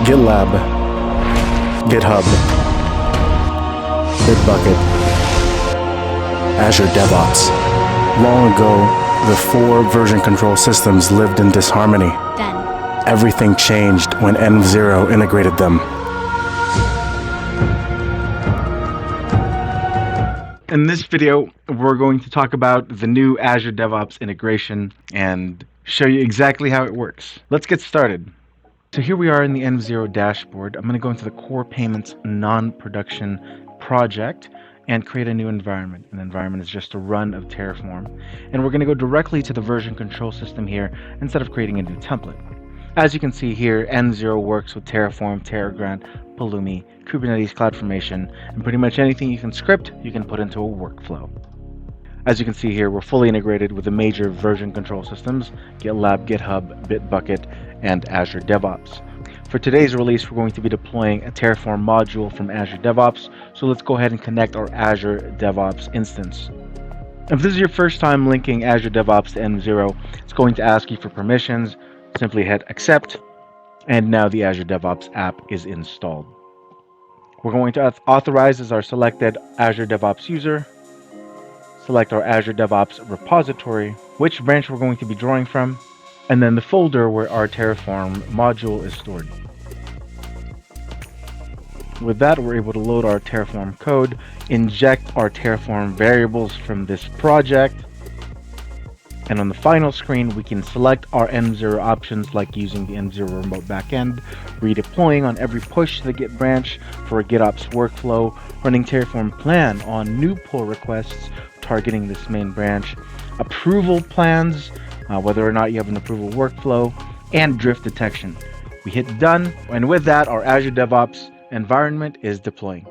GitLab, GitHub, Bitbucket, Azure DevOps. Long ago, the 4 version control systems lived in disharmony. Done. Everything changed when env0 integrated them. In this video, we're going to talk about the new Azure DevOps integration and show you exactly how it works. Let's get started. So here we are in the env0 dashboard. I'm going to go into the core payments non-production project and create a new environment. An environment is just a run of Terraform. And we're going to go directly to the version control system here instead of creating a new template. As you can see here, env0 works with Terraform, Terragrant, Pulumi, Kubernetes, CloudFormation, and pretty much anything you can script, you can put into a workflow. As you can see here, we're fully integrated with the major version control systems, GitLab, GitHub, Bitbucket, and Azure DevOps. For today's release, we're going to be deploying a Terraform module from Azure DevOps, so let's go ahead and connect our Azure DevOps instance. If this is your first time linking Azure DevOps to env0, it's going to ask you for permissions. Simply hit accept, and now the Azure DevOps app is installed. We're going to authorize as our selected Azure DevOps user, select our Azure DevOps repository, which branch we're going to be drawing from, and then the folder where our Terraform module is stored. With that, we're able to load our Terraform code, inject our Terraform variables from this project, and on the final screen, we can select our env0 options like using the env0 remote backend, redeploying on every push to the Git branch for a GitOps workflow, running Terraform plan on new pull requests targeting this main branch, approval plans, whether or not you have an approval workflow, and drift detection. We hit done, and with that, our Azure DevOps environment is deploying.